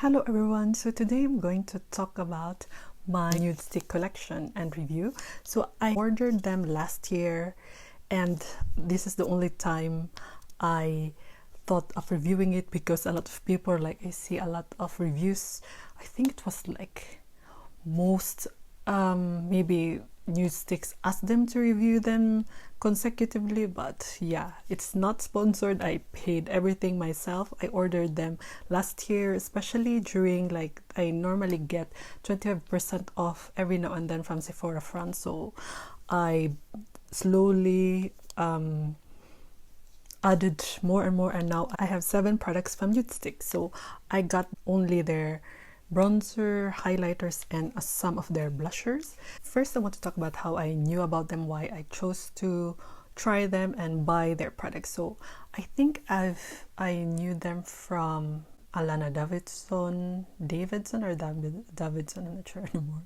Hello everyone, so today I'm going to talk about my Nudestix collection and review. So I ordered them last year and this is the only time I thought of reviewing it because a lot of people, like I see a lot of reviews. I think it was like most maybe Nudestix asked them to review them consecutively, but yeah, it's not sponsored. I paid everything myself. I ordered them last year, especially during, like, I normally get 25% off every now and then from Sephora France, so I slowly added more and more, and now I have 7 products from Nudestix. So I got only their bronzer, highlighters, and some of their blushers. First, I want to talk about how I knew about them, why I chose to try them and buy their products. So I think I knew them from Alana Davidson, I'm not sure anymore.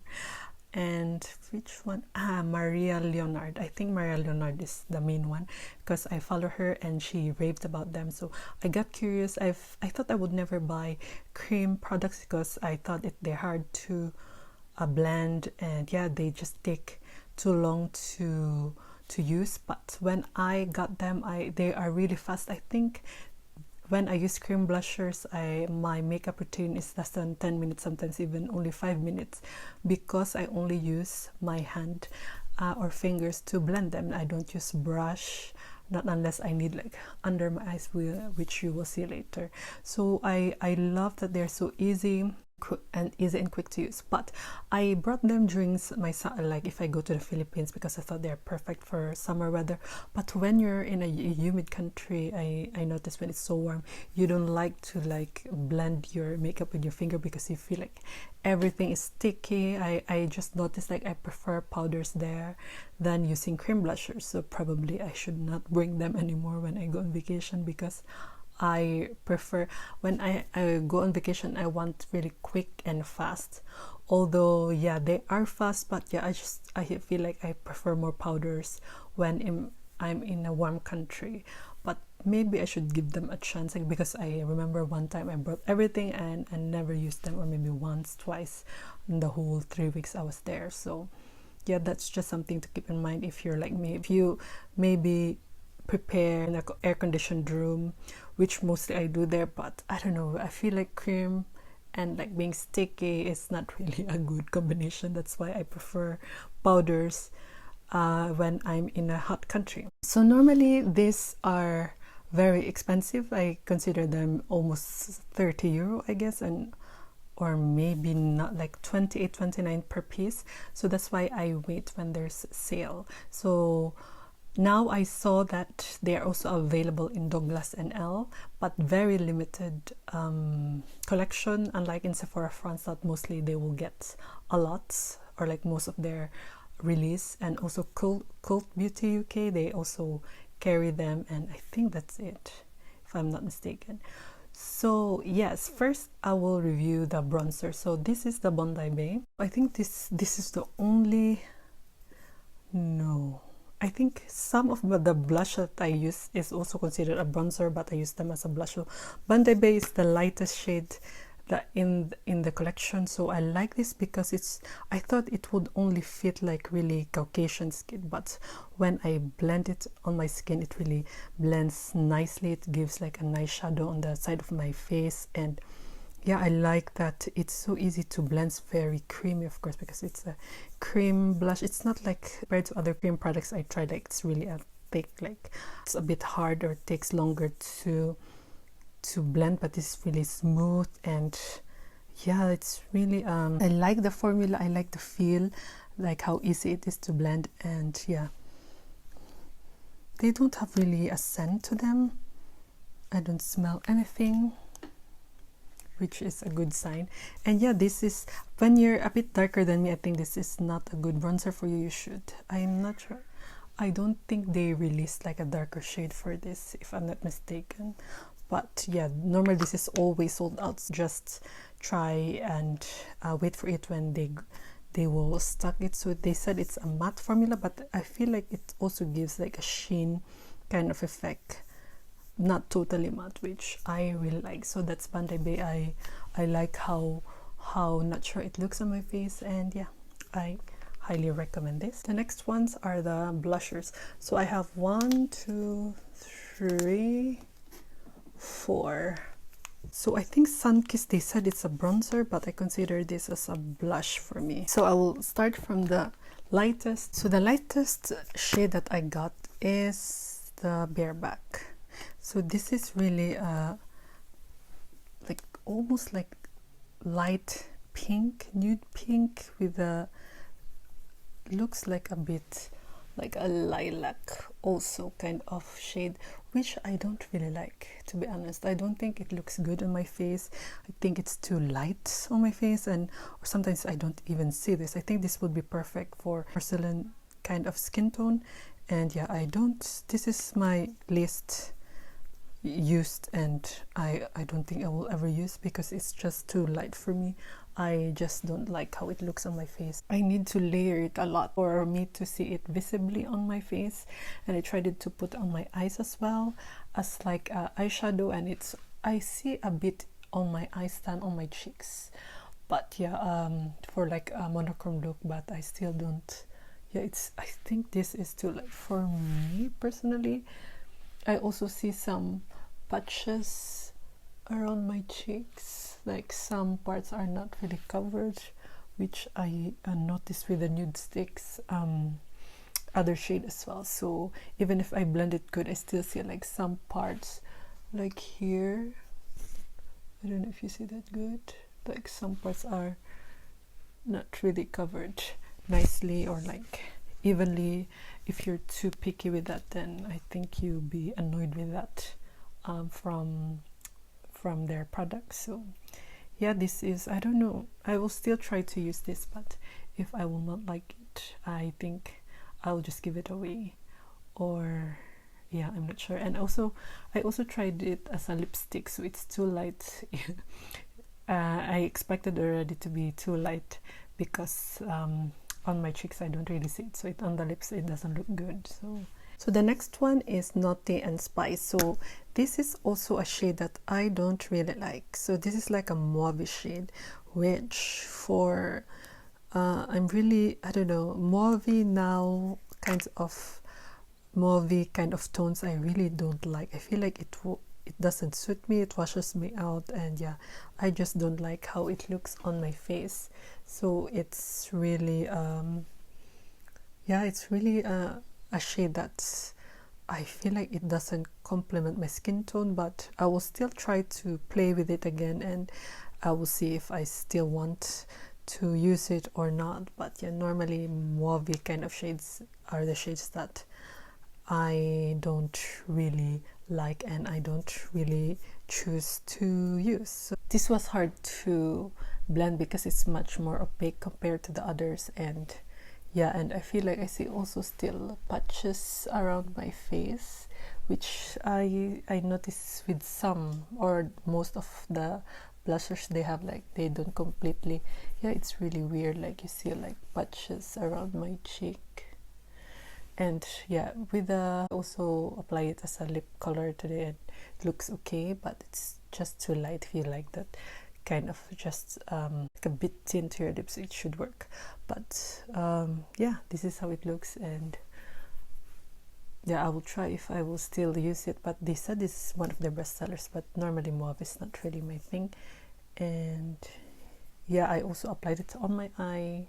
And which one? Maria Leonard. I think Maria Leonard is the main one because I follow her and she raved about them. So I got curious. I thought I would never buy cream products because I thought they're hard to blend, and yeah, they just take too long to use. But when I got them, they are really fast. I think when I use cream blushers, my makeup routine is less than 10 minutes, sometimes even only 5 minutes, because I only use my hand or fingers to blend them. I don't use brush, not unless I need like under my eyes, which you will see later. So I love that they're so easy and quick to use. But I brought them during my, like, if I go to the Philippines, because I thought they're perfect for summer weather. But when you're in a humid country, I noticed when it's so warm, you don't like to like blend your makeup with your finger because you feel like everything is sticky. I just noticed like I prefer powders there than using cream blushers. So probably I should not bring them anymore when I go on vacation, because I prefer, when I go on vacation, I want really quick and fast. Although yeah, they are fast, but yeah, I feel like I prefer more powders when I'm in a warm country. But maybe I should give them a chance, like, because I remember one time I brought everything and never used them, or maybe once, twice in the whole 3 weeks I was there. So yeah, that's just something to keep in mind if you're like me. If you maybe prepare in an air-conditioned room, which mostly I do there, but I don't know, I feel like cream and like being sticky is not really a good combination. That's why I prefer powders when I'm in a hot country. So normally these are very expensive. I consider them almost 30 euro, I guess, and or maybe not, like 28, 29 per piece. So that's why I wait when there's sale. So now I saw that they are also available in Douglas and L, but very limited collection. Unlike in Sephora France, that mostly they will get a lot, or like most of their release. And also Cult Beauty UK, they also carry them, and I think that's it, if I'm not mistaken. So yes, first I will review the bronzer. So this is the Bondi Beige. I think this is the only, no, I think some of the blush that I use is also considered a bronzer, but I use them as a blush. So Bondi Beige is the lightest shade that in the collection. So I like this because I thought it would only fit like really Caucasian skin, but when I blend it on my skin, it really blends nicely. It gives like a nice shadow on the side of my face, and yeah, I like that it's so easy to blend. It's very creamy, of course, because it's a cream blush. It's not like, compared to other cream products I tried, like it's really a thick, like it's a bit harder, it takes longer to blend, but it's really smooth. And yeah, it's really I like the formula, I like the feel, like how easy it is to blend. And yeah, they don't have really a scent to them. I don't smell anything, which is a good sign. And yeah, this is, when you're a bit darker than me, I think this is not a good bronzer for you. You should, I'm not sure, I don't think they released like a darker shade for this, if I'm not mistaken. But yeah, normally this is always sold out. Just try and wait for it when they will stock it. So they said it's a matte formula, but I feel like it also gives like a sheen kind of effect. not totally matte, which I really like. So that's Bondi Beige. I like how natural it looks on my face, and yeah, I highly recommend this. The next ones are the blushers. So I have 1, 2, 3, 4. So I think Sunkissed, they said it's a bronzer, but I consider this as a blush for me. So I will start from the lightest. So the lightest shade that I got is the Bareback. So this is really like almost like light pink, nude pink with a, looks like a bit like a lilac also kind of shade, which I don't really like, to be honest. I don't think it looks good on my face. I think it's too light on my face, and or sometimes I don't even see this. I think this would be perfect for porcelain kind of skin tone, and yeah, I don't, this is my least used, and I don't think I will ever use because it's just too light for me. I just don't like how it looks on my face. I need to layer it a lot for me to see it visibly on my face, and I tried it to put on my eyes as well as like eyeshadow, and it's, I see a bit on my eye stand on my cheeks, but yeah, for like a monochrome look, but I still don't, yeah, it's, I think this is too light for me personally. I also see some patches around my cheeks, like some parts are not really covered, which I noticed with the Nudestix other shade as well. So even if I blend it good, I still see like some parts like here, I don't know if you see that good, like some parts are not really covered nicely or like evenly. If you're too picky with that, then I think you'll be annoyed with that from their products. So yeah, this is, I don't know, I will still try to use this, but if I will not like it, I think I'll just give it away, or yeah, I'm not sure. And also I also tried it as a lipstick, so it's too light. I expected already to be too light because on my cheeks I don't really see it, so it on the lips it doesn't look good. So the next one is Naughty and Spice. So this is also a shade that I don't really like. So this is like a mauve shade, which for I'm really, I don't know, mauve now, kinds of mauve kind of tones I really don't like. I feel like it doesn't suit me, it washes me out, and yeah, I just don't like how it looks on my face. So it's really yeah, it's really a shade that I feel like it doesn't complement my skin tone, but I will still try to play with it again, and I will see if I still want to use it or not. But yeah, normally mauve kind of shades are the shades that I don't really like and I don't really choose to use. So this was hard to blend because it's much more opaque compared to the others, and yeah, and I feel like I see also still patches around my face, which I notice with some or most of the blushers they have, like they don't completely, yeah, it's really weird, like you see like patches around my cheek. And yeah, with also apply it as a lip color today, and it looks okay, but it's just too light. If you like that kind of just like a bit tint to your lips, it should work. But yeah, this is how it looks, and yeah, I will try if I will still use it. But they said this is one of their best sellers, but normally mauve is not really my thing. And yeah, I also applied it on my eye.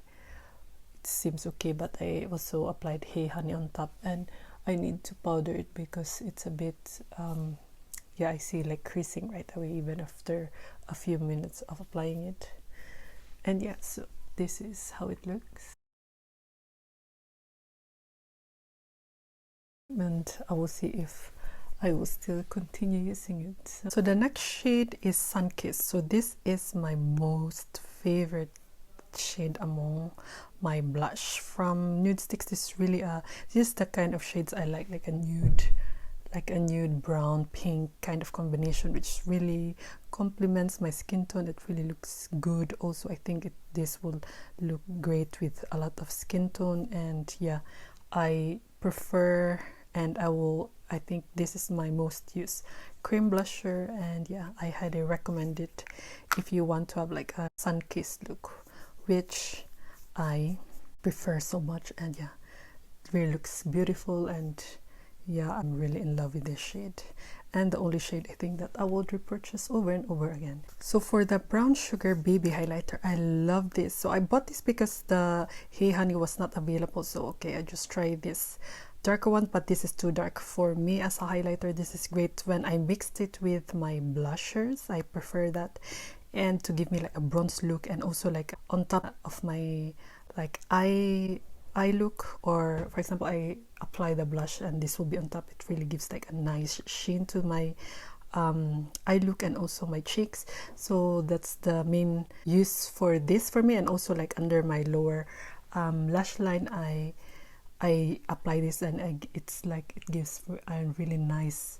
It seems okay, but I also applied Hey Honey on top, and I need to powder it because it's a bit yeah, I see like creasing right away even after a few minutes of applying it. And yeah, so this is how it looks, and I will see if I will still continue using it. So the next shade is Sunkissed. So this is my most favorite shade among my blush from Nudestix. This is really this is the kind of shades I like a nude brown pink kind of combination, which really complements my skin tone. It really looks good. Also, I think this will look great with a lot of skin tone, and yeah, I prefer, and I will I think this is my most used cream blusher, and yeah, I highly recommend it if you want to have like a sun-kissed look, which I prefer so much. And yeah, it really looks beautiful, and yeah, I'm really in love with this shade, and the only shade I think that I would repurchase over and over again. So for the brown sugar baby highlighter, I love this. So I bought this because the Hey Honey was not available, so okay, I just tried this darker one, but this is too dark for me as a highlighter. This is great when I mixed it with my blushers. I prefer that, and to give me like a bronze look, and also like on top of my like eye look, or for example I apply the blush and this will be on top. It really gives like a nice sheen to my eye look and also my cheeks. So that's the main use for this for me. And also like under my lower lash line, I apply this, and it's like it gives a really nice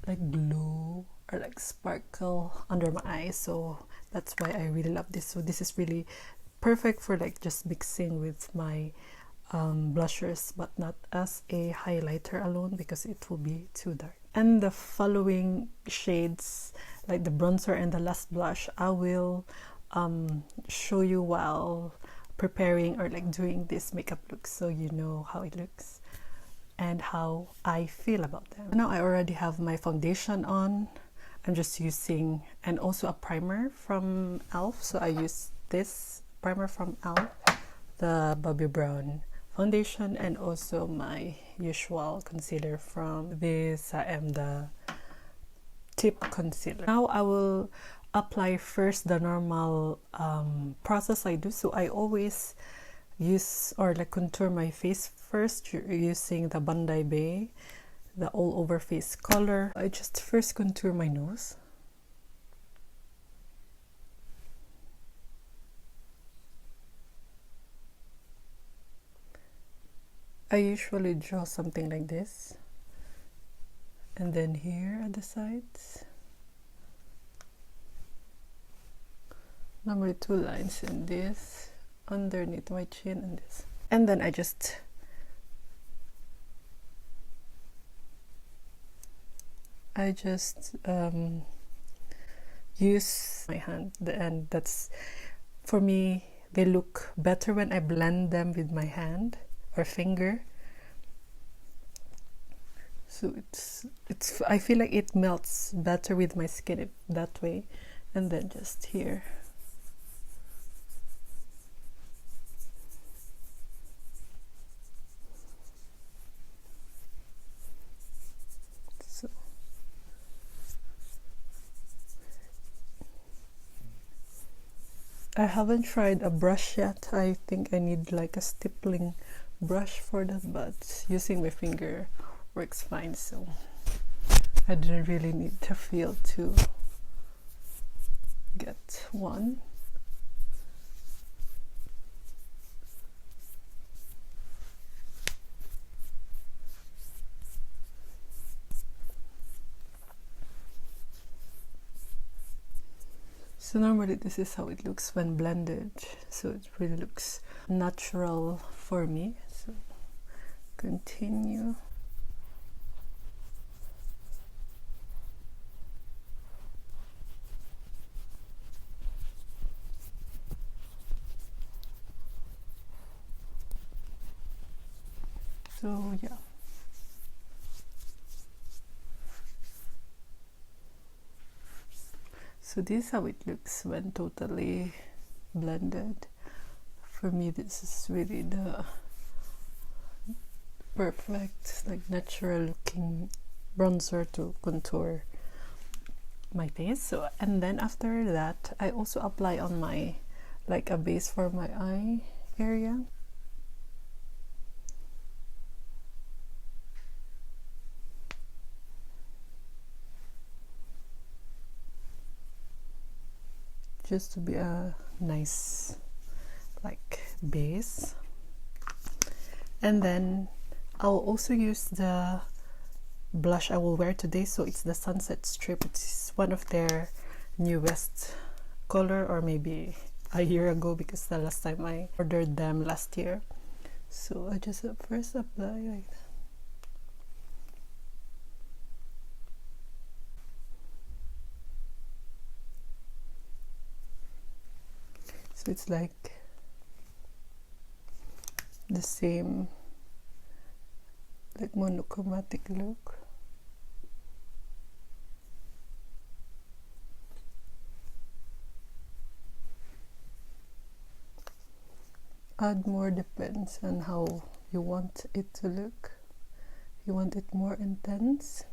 like glow or like sparkle under my eyes. So that's why I really love this. So this is really perfect for like just mixing with my blushers, but not as a highlighter alone because it will be too dark. And the following shades, like the bronzer and the last blush, I will show you while preparing or like doing this makeup look, so you know how it looks and how I feel about them. Now I already have my foundation on. I'm just using, and also a primer from e.l.f. So I use this primer from e.l.f., the Bobbi Brown foundation, and also my usual concealer from this the tip concealer. Now I will apply first the normal process I do. So I always use or like contour my face first using the Bondi Beige, the all over face color. I just first contour my nose. I usually draw something like this, and then here at the sides, normally 2 lines, and this underneath my chin, and this, and then I just use my hand, and that's, for me, they look better when I blend them with my hand or finger. So it's I feel like it melts better with my skin that way. And then just here, so I haven't tried a brush yet. I think I need like a stippling brush for that, but using my finger works fine, so I didn't really need to feel to get one. So normally this is how it looks when blended, so it really looks natural for me. So continue. So yeah. So this is how it looks when totally blended. For me, this is really the perfect, like natural looking bronzer to contour my face. So, and then after that, I also apply on my, like a base for my eye area. Just to be a nice like base. And then I'll also use the blush I will wear today. So it's the Sunset Strip. It's one of their newest color, or maybe a year ago, because the last time I ordered them last year. So I just first apply like that. So it's like the same, like monochromatic look. Add more depends on how you want it to look. If you want it more intense,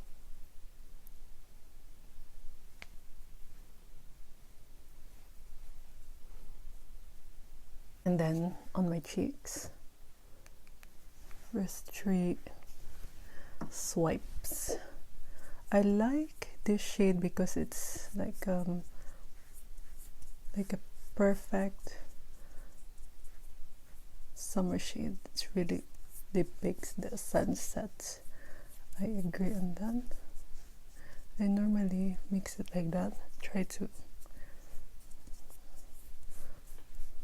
and then on my cheeks, first 3 swipes. I like this shade because it's like a perfect summer shade. It's really depicts the sunset. I agree on that. I normally mix it like that. Try to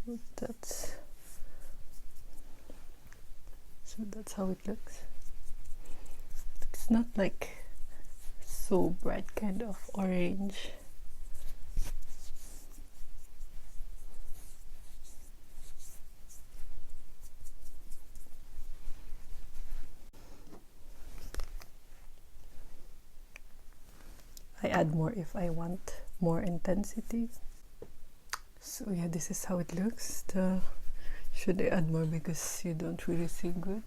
put that. So that's how it looks. It's not like so bright, kind of orange. I add more if I want more intensity. So yeah, this is how it looks. Should I add more because you don't really see good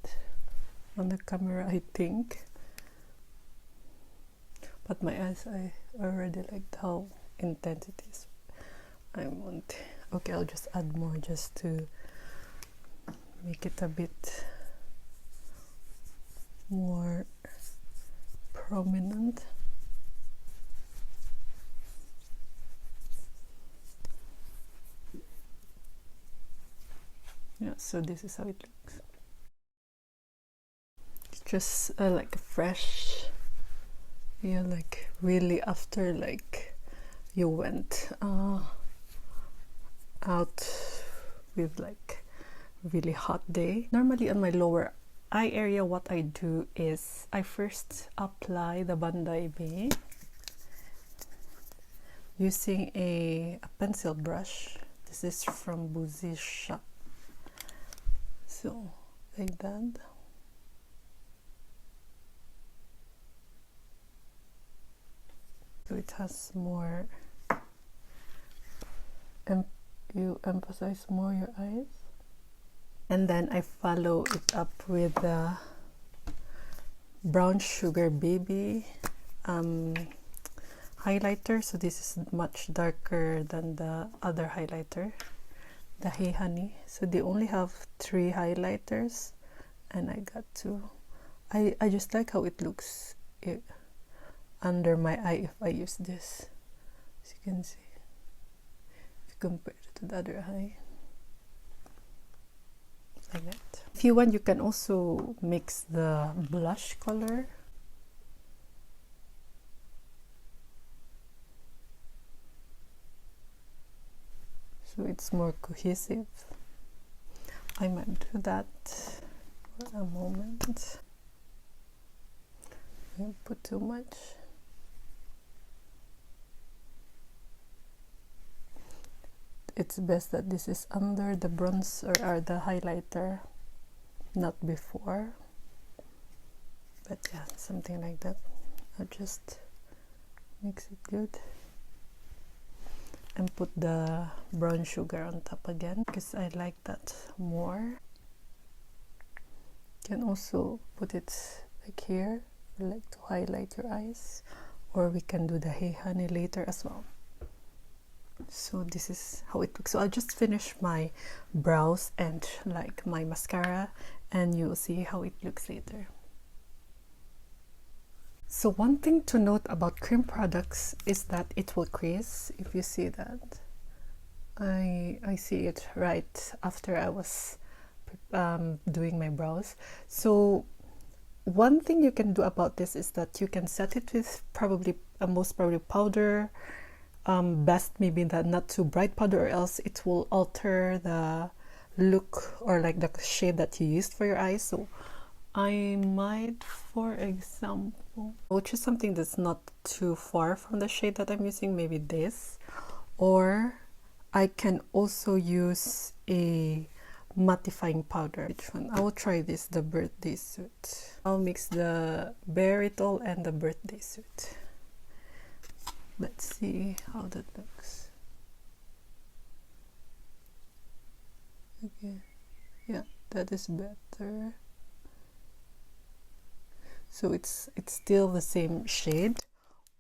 on the camera, I think. But my eyes, I already liked how intense it is. I want. Okay, I'll just add more just to make it a bit more prominent. Yeah, so this is how it looks. It's just like fresh. Yeah, like really after like you went out with like really hot day. Normally on my lower eye area, what I do is I first apply the Bondi Beige using a pencil brush. This is from Missha. So like that. So it has more, you emphasize more your eyes. And then I follow it up with the Brown Sugar Baby highlighter. So this is much darker than the other highlighter, the Hey Honey. So they only have 3 highlighters and I got 2. I just like how it looks under my eye if I use this. As you can see, if you compare it to the other eye, like that. If you want, you can also mix the blush color. So it's more cohesive. I might do that for a moment. I don't put too much. It's best that this is under the bronzer or the highlighter, not before. But yeah, something like that. I'll just mix it good and put the brown sugar on top again because I like that more. You can also put it like here if you like to highlight your eyes, or we can do the Hey Honey later as well. So this is how it looks. So I'll just finish my brows and like my mascara and you'll see how it looks later. So one thing to note about cream products is that it will crease. If you see that, I see it right after I was doing my brows. So one thing you can do about this is that you can set it with probably most probably powder. Best maybe that not too bright powder, or else it will alter the look or like the shade that you used for your eyes. So I might, for example, choose something that's not too far from the shade that I'm using, maybe this, or I can also use a mattifying powder. Which one? I will try this, the birthday suit. I'll mix the Baritol and the birthday suit. Let's see how that looks. Okay, yeah, that is better. So it's still the same shade,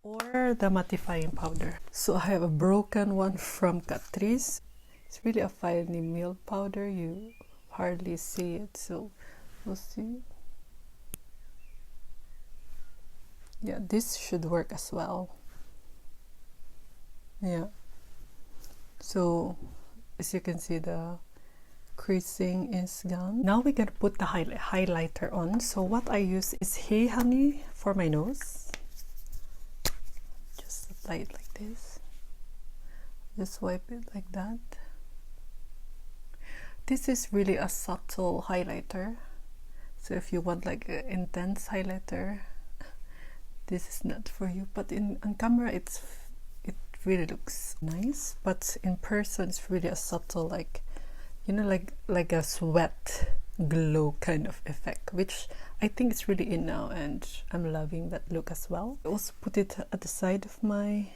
or the mattifying powder. So I have a broken one from Catrice. It's really a finely milled powder. You hardly see it, so we'll see. Yeah, this should work as well. Yeah. So as you can see, the creasing is gone. Now we're gonna put the highlighter on. So what I use is Hey Honey for my nose. Just apply it like this. Just wipe it like that. This is really a subtle highlighter. So if you want like an intense highlighter, this is not for you. But on camera, it really looks nice. But in person, it's really a subtle, like, you know, like a sweat glow kind of effect, which I think is really in now, and I'm loving that look as well. I also put it at the side of my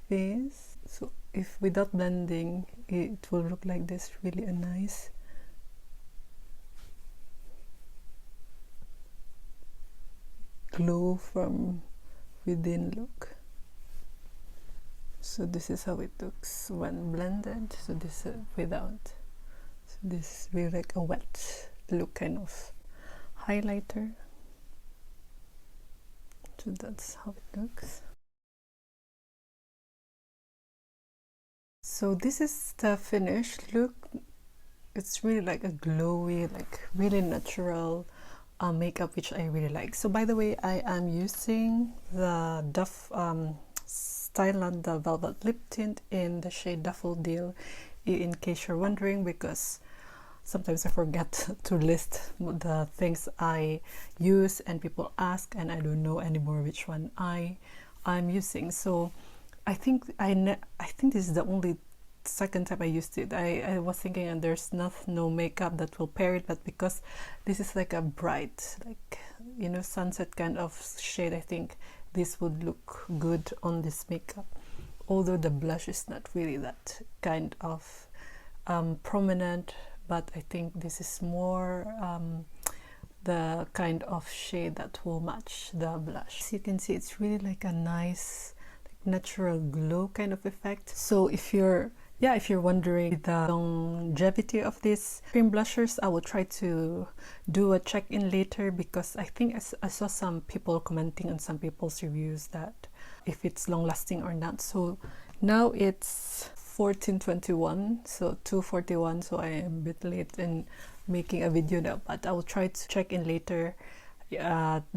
face, so if without blending, it will look like this, really a nice glow from within look. So this is how it looks when blended. So this is without. So this is really like a wet look kind of highlighter. So that's how it looks. So this is the finished look. It's really like a glowy, like really natural makeup, which I really like. So by the way, I am using the Duff Stylant the Velvet Lip Tint in the shade Daffodil, in case you're wondering, because sometimes I forget to list the things I use and people ask, and I don't know anymore which one I'm using. So I think this is the only second time I used it. I was thinking, and there's no makeup that will pair it, but because this is like a bright, like, you know, sunset kind of shade, I think this would look good on this makeup. Although the blush is not really that kind of prominent, but I think this is more the kind of shade that will match the blush. As you can see, it's really like a nice, like, natural glow kind of effect. So if you're wondering the longevity of these cream blushers, I will try to do a check-in later, because I think I saw some people commenting on some people's reviews that if it's long-lasting or not. So now it's 14:21, so 2:41, so I am a bit late in making a video now, but I will try to check in later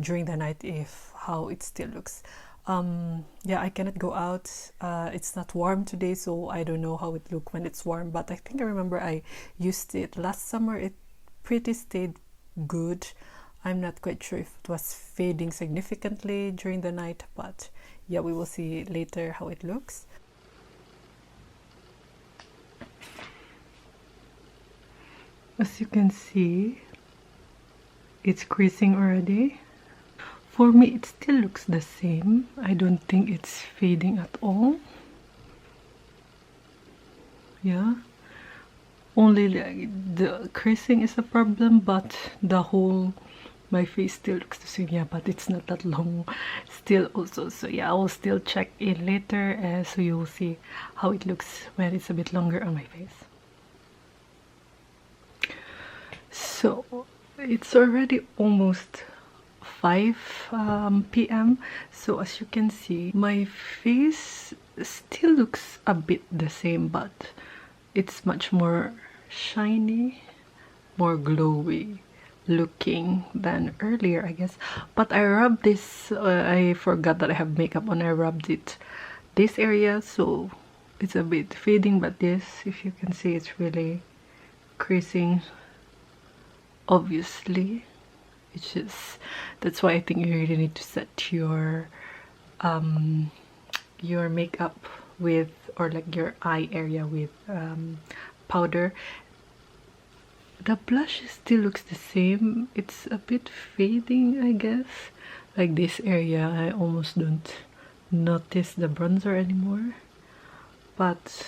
during the night if how it still looks. Yeah, I cannot go out. It's not warm today, so I don't know how it look when it's warm, but I think I remember I used it last summer. It pretty stayed good. I'm not quite sure if it was fading significantly during the night, but yeah, we will see later how it looks. As you can see, it's creasing already. For me, it still looks the same. I don't think it's fading at all. Yeah, only like the creasing is a problem, but the whole my face still looks the same. Yeah, but it's not that long still also. So yeah, I will still check in later, so you will see how it looks when it's a bit longer on my face. So it's already almost 5 p.m. So as you can see, my face still looks a bit the same, but it's much more shiny, more glowy looking than earlier, I guess. But I rubbed this, I forgot that I have makeup on. I rubbed it this area, so it's a bit fading, but this, if you can see, it's really creasing. Obviously, it's just, that's why I think you really need to set your makeup with or like your eye area with powder. The blush still looks the same. It's a bit fading, I guess. Like this area, I almost don't notice the bronzer anymore. But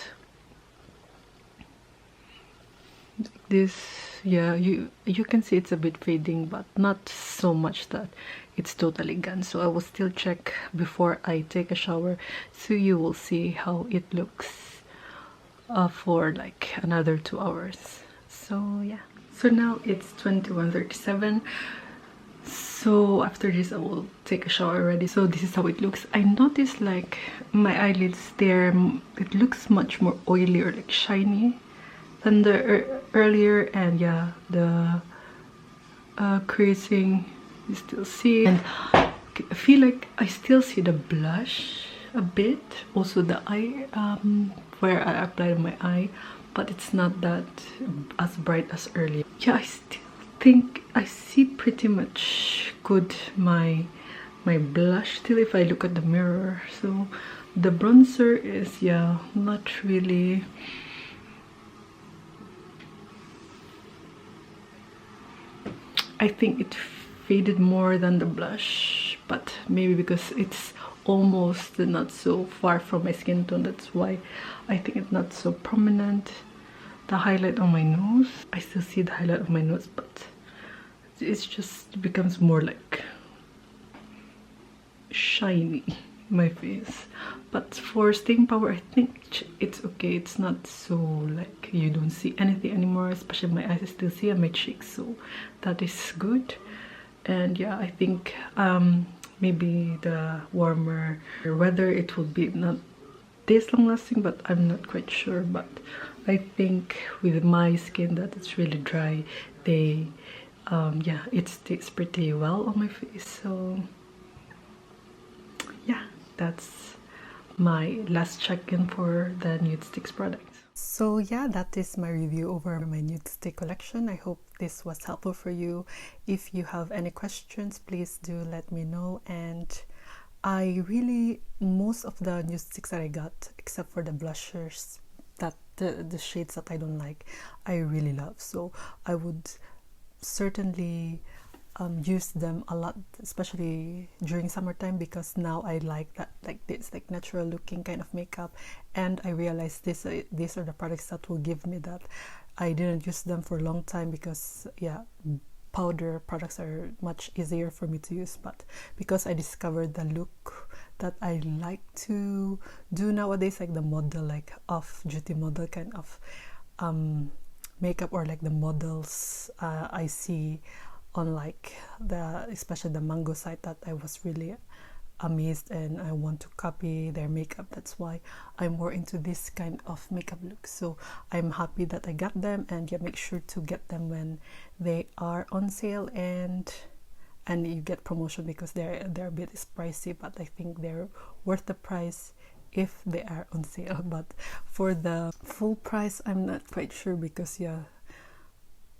this, yeah, you can see it's a bit fading, but not so much that it's totally gone. So I will still check before I take a shower, so you will see how it looks for like another 2 hours. So yeah, so now it's 21:37. So after this I will take a shower already. So this is how it looks. I noticed like my eyelids there, it looks much more oily or like shiny than the earlier, and yeah, the creasing you still see, and I feel like I still see the blush a bit, also the eye where I applied my eye, but it's not that as bright as earlier. Yeah, I still think I see pretty much good my blush still if I look at the mirror. So the bronzer is, yeah, not really. I think it faded more than the blush, but maybe because it's almost not so far from my skin tone, that's why I think it's not so prominent. The highlight on my nose, I still see the highlight of my nose, but it's just becomes more like shiny my face. But for staying power, I think it's okay. It's not so like you don't see anything anymore, especially my eyes I still see, and my cheeks, so that is good. And yeah, I think maybe the warmer weather it will be not this long lasting, but I'm not quite sure. But I think with my skin that it's really dry, they yeah, it sticks pretty well on my face. So yeah, that's my last check-in for the Nudestix products. So yeah, that is my review over my Nudestix collection. I hope this was helpful for you. If you have any questions, please do let me know. And I really, most of the Nudestix that I got, except for the blushers, that the shades that I don't like, I really love. So I would certainly use them a lot, especially during summertime, because now I like that, like this like natural looking kind of makeup, and I realized these are the products that will give me that. I didn't use them for a long time because yeah, powder products are much easier for me to use, but because I discovered the look that I like to do nowadays, like the model, like off-duty model kind of makeup, or like the models I see on like especially the Mango site, that I was really amazed and I want to copy their makeup. That's why I'm more into this kind of makeup look. So I'm happy that I got them, and yeah, make sure to get them when they are on sale, and you get promotion, because they're a bit pricey, but I think they're worth the price if they are on sale. But for the full price, I'm not quite sure, because yeah,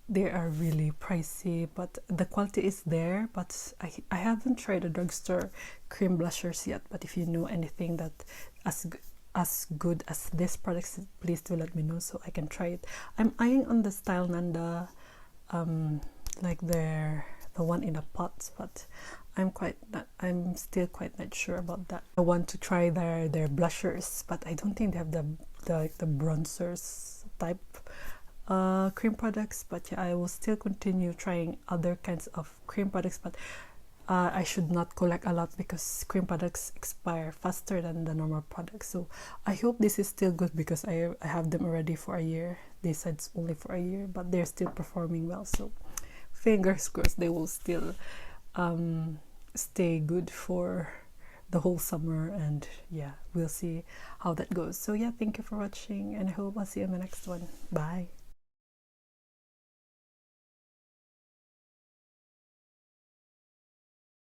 they are really pricey, but the quality is there. But I haven't tried the drugstore cream blushers yet, but if you know anything that as good as this product, please do let me know so I can try it. I'm eyeing on the Style Nanda like the one in the pots, but I'm still quite not sure about that. I want to try their blushers, but I don't think they have the bronzers type cream products. But yeah, I will still continue trying other kinds of cream products, but I should not collect a lot because cream products expire faster than the normal products. So I hope this is still good, because I have them already for a year. They said it's only for a year, but they're still performing well, so fingers crossed they will still stay good for the whole summer. And yeah, we'll see how that goes. So yeah, thank you for watching, and I hope I'll see you in the next one. Bye.